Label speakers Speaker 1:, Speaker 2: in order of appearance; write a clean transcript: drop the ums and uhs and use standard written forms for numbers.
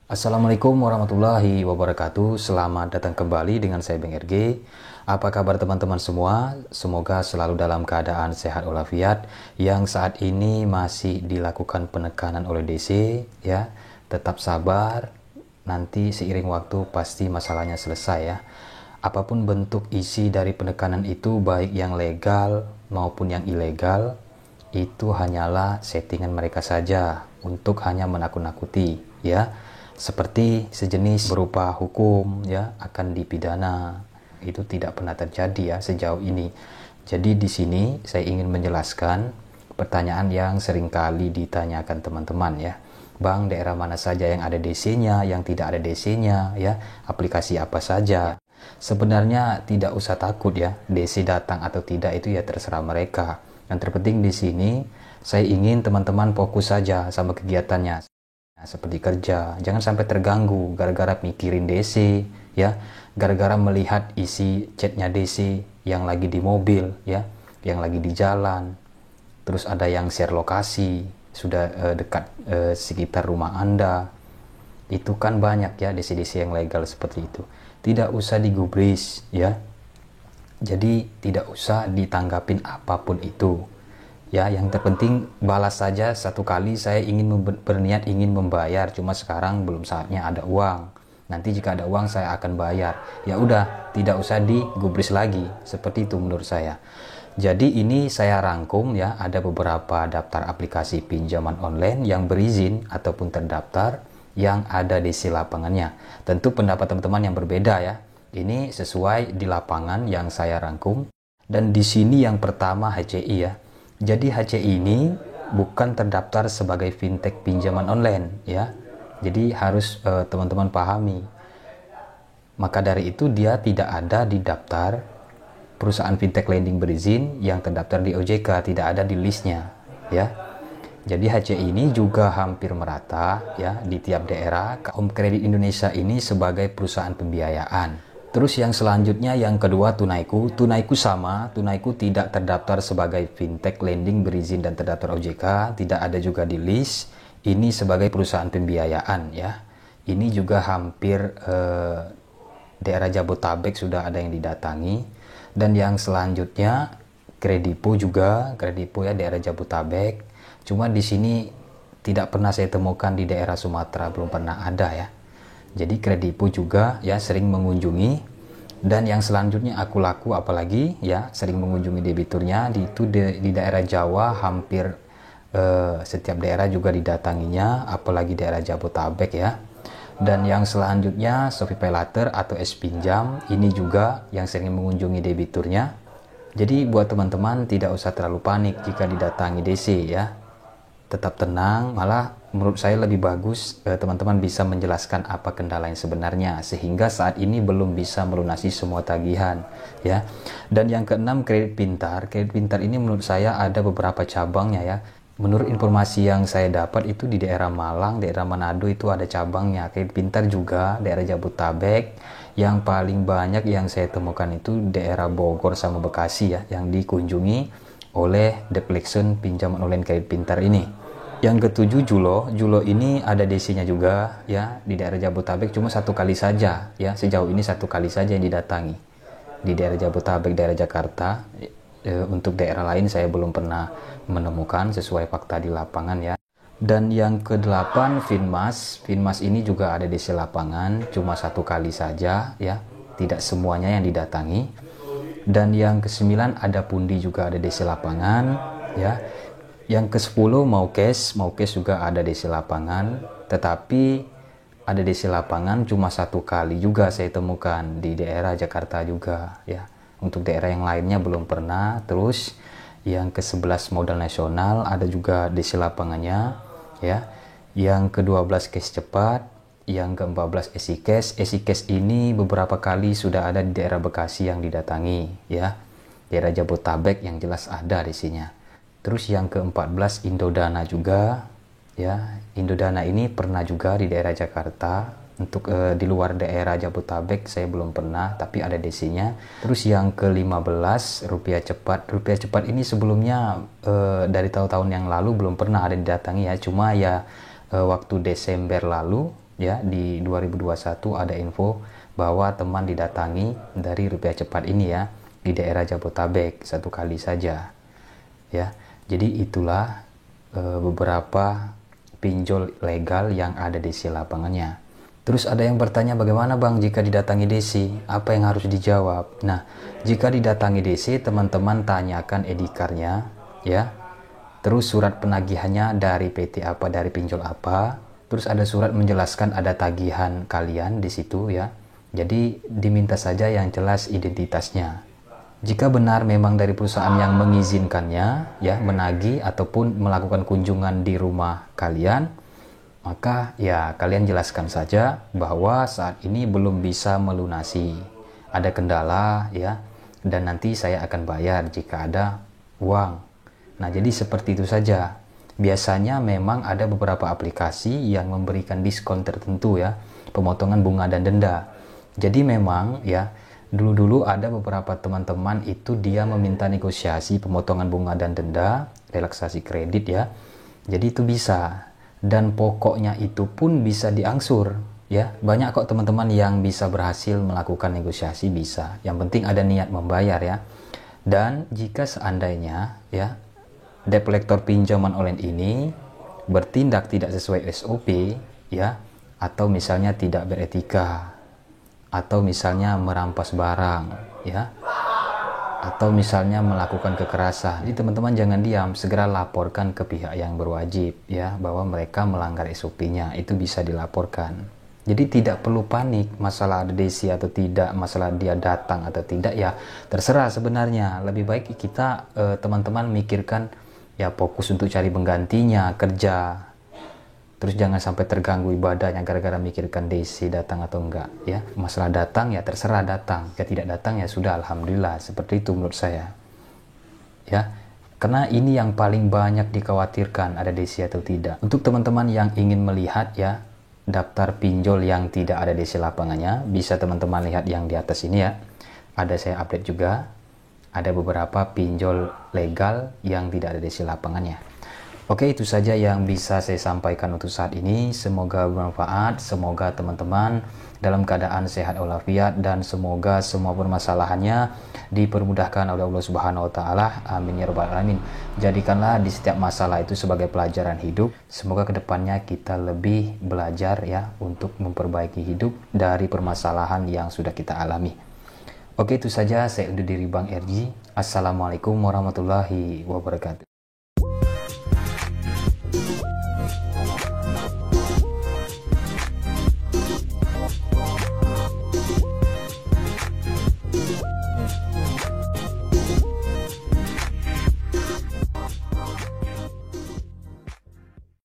Speaker 1: Assalamualaikum warahmatullahi wabarakatuh. Selamat datang kembali dengan saya Bang RG. Apa kabar teman-teman semua? Semoga selalu dalam keadaan sehat walafiat. Yang saat ini masih dilakukan penekanan oleh DC, ya. Tetap sabar. Nanti seiring waktu pasti masalahnya selesai, ya. Apapun bentuk isi dari penekanan itu, baik yang legal maupun yang ilegal, itu hanyalah settingan mereka saja untuk hanya menakut-nakuti, ya, seperti sejenis berupa hukum, ya, akan dipidana. Itu tidak pernah terjadi, ya, sejauh ini. Jadi di sini saya ingin menjelaskan pertanyaan yang seringkali ditanyakan teman-teman, ya. Bang, daerah mana saja yang ada DC-nya, yang tidak ada DC-nya, ya, aplikasi apa saja. Sebenarnya tidak usah takut, ya, DC datang atau tidak itu ya terserah mereka. Yang terpenting di sini saya ingin teman-teman fokus saja sama kegiatannya. Nah, seperti kerja, jangan sampai terganggu gara-gara mikirin DC, ya, gara-gara melihat isi chatnya DC yang lagi di mobil, ya, yang lagi di jalan. Terus ada yang share lokasi sudah dekat sekitar rumah Anda. Itu kan banyak, ya, DC-DC yang legal seperti itu. Tidak usah digubris, ya. Jadi tidak usah ditanggapin apapun itu, ya. Yang terpenting balas saja satu kali. Saya berniat ingin membayar, cuma sekarang belum saatnya ada uang. Nanti jika ada uang saya akan bayar. Ya udah, tidak usah digubris lagi. Seperti itu menurut saya. Jadi ini saya rangkum, ya, ada beberapa daftar aplikasi pinjaman online yang berizin ataupun terdaftar yang ada DC lapangannya. Tentu pendapat teman-teman yang berbeda, ya. Ini sesuai di lapangan yang saya rangkum. Dan di sini yang pertama HCI, ya. Jadi HCI ini bukan terdaftar sebagai fintech pinjaman online, ya. Jadi harus teman-teman pahami. Maka dari itu dia tidak ada di daftar perusahaan fintech lending berizin yang terdaftar di OJK, tidak ada di listnya, ya. Jadi HCI ini juga hampir merata, ya, di tiap daerah. Home Credit Indonesia ini sebagai perusahaan pembiayaan. Terus yang selanjutnya yang kedua Tunaiku. Tunaiku sama, Tunaiku tidak terdaftar sebagai fintech lending berizin dan terdaftar OJK, tidak ada juga di list. Ini sebagai perusahaan pembiayaan, ya. Ini juga hampir daerah Jabotabek sudah ada yang didatangi. Dan yang selanjutnya Kredipo juga, Kredipo, ya, daerah Jabotabek. Cuma di sini tidak pernah saya temukan di daerah Sumatera, belum pernah ada, ya. Jadi Kredipo juga, ya, sering mengunjungi. Dan yang selanjutnya Aku Laku apalagi, ya, sering mengunjungi debiturnya di daerah Jawa. Hampir setiap daerah juga didatanginya, apalagi daerah Jabotabek, ya. Dan yang selanjutnya Shopee Later atau S-Pinjam, ini juga yang sering mengunjungi debiturnya. Jadi buat teman-teman tidak usah terlalu panik jika didatangi DC, ya. Tetap tenang, malah menurut saya lebih bagus teman-teman bisa menjelaskan apa kendala yang sebenarnya, sehingga saat ini belum bisa melunasi semua tagihan, ya. Dan yang keenam Kredit Pintar. Kredit Pintar ini menurut saya ada beberapa cabangnya, ya. Menurut informasi yang saya dapat itu di daerah Malang, daerah Manado itu ada cabangnya. Kredit Pintar juga daerah Jabotabek. Yang paling banyak yang saya temukan itu daerah Bogor sama Bekasi, ya, yang dikunjungi oleh Deflection pinjaman online Kredit Pintar ini. Yang ketujuh Julo. Julo ini ada DC-nya juga, ya, di daerah Jabotabek, cuma satu kali saja, ya. Sejauh ini satu kali saja yang didatangi di daerah Jabotabek, daerah Jakarta. Untuk daerah lain saya belum pernah menemukan sesuai fakta di lapangan, ya. Dan yang kedelapan Finmas. Finmas ini juga ada DC lapangan, cuma satu kali saja, ya. Tidak semuanya yang didatangi. Dan yang ke-9 ada Pundi juga ada DC lapangan, ya. Yang ke-10 Maukes juga ada DC lapangan, tetapi ada DC lapangan cuma satu kali juga saya temukan di daerah Jakarta juga, ya. Untuk daerah yang lainnya belum pernah. Terus yang ke-11 Modal Nasional ada juga DC lapangannya, ya. Yang ke-12 Cash Cepat, yang ke-14 EasyCash. EasyCash ini beberapa kali sudah ada di daerah Bekasi yang didatangi, ya. Daerah Jabotabek yang jelas ada di sini. Terus yang ke-14 Indodana juga, ya. Indodana ini pernah juga di daerah Jakarta. Untuk di luar daerah Jabotabek saya belum pernah, tapi ada DC-nya. Terus yang ke-15 Rupiah Cepat. Rupiah Cepat ini sebelumnya dari tahun-tahun yang lalu belum pernah ada didatangi, ya. Cuma ya waktu Desember lalu ya di 2021 ada info bahwa teman didatangi dari Rupiah Cepat ini ya di daerah Jabotabek 1 kali saja ya. Jadi itulah beberapa pinjol legal yang ada desi lapangannya. Terus ada yang bertanya, bagaimana Bang jika didatangi desi? Apa yang harus dijawab? Nah, jika didatangi desi, teman-teman tanyakan edikarnya ya. Terus surat penagihannya dari PT apa, dari pinjol apa. Terus ada surat menjelaskan ada tagihan kalian di situ ya. Jadi diminta saja yang jelas identitasnya. Jika benar memang dari perusahaan yang mengizinkannya ya menagih ataupun melakukan kunjungan di rumah kalian, maka ya kalian jelaskan saja bahwa saat ini belum bisa melunasi, ada kendala ya, dan nanti saya akan bayar jika ada uang. Nah, jadi seperti itu saja. Biasanya memang ada beberapa aplikasi yang memberikan diskon tertentu ya, pemotongan bunga dan denda. Jadi memang ya, dulu-dulu ada beberapa teman-teman itu dia meminta negosiasi pemotongan bunga dan denda, relaksasi kredit ya. Jadi itu bisa. Dan pokoknya itu pun bisa diangsur ya. Banyak kok teman-teman yang bisa berhasil melakukan negosiasi, bisa. Yang penting ada niat membayar ya. Dan jika seandainya ya debt collector pinjaman online ini bertindak tidak sesuai SOP ya, atau misalnya tidak beretika, atau misalnya merampas barang ya, atau misalnya melakukan kekerasan. Jadi teman-teman jangan diam, segera laporkan ke pihak yang berwajib ya, bahwa mereka melanggar SOP-nya, itu bisa dilaporkan. Jadi tidak perlu panik masalah ada desi atau tidak, masalah dia datang atau tidak ya terserah sebenarnya. Lebih baik kita teman-teman mikirkan ya, fokus untuk cari penggantinya, kerja. Terus jangan sampai terganggu ibadahnya gara-gara mikirkan desi datang atau enggak ya. Masalah datang ya terserah datang, ya tidak datang ya sudah, alhamdulillah. Seperti itu menurut saya ya, karena ini yang paling banyak dikhawatirkan, ada desi atau tidak. Untuk teman-teman yang ingin melihat ya daftar pinjol yang tidak ada desi lapangannya, bisa teman-teman lihat yang di atas ini ya. Ada saya update juga, ada beberapa pinjol legal yang tidak ada desi lapangannya. Oke, itu saja yang bisa saya sampaikan untuk saat ini. Semoga bermanfaat, semoga teman-teman dalam keadaan sehat walafiat, dan semoga semua permasalahannya dipermudahkan oleh Allah Subhanahu wa taala. Amin ya rabbal alamin. Jadikanlah di setiap masalah itu sebagai pelajaran hidup. Semoga kedepannya kita lebih belajar ya untuk memperbaiki hidup dari permasalahan yang sudah kita alami. Oke, itu saja, saya undur diri Bang RG. Assalamualaikum warahmatullahi wabarakatuh.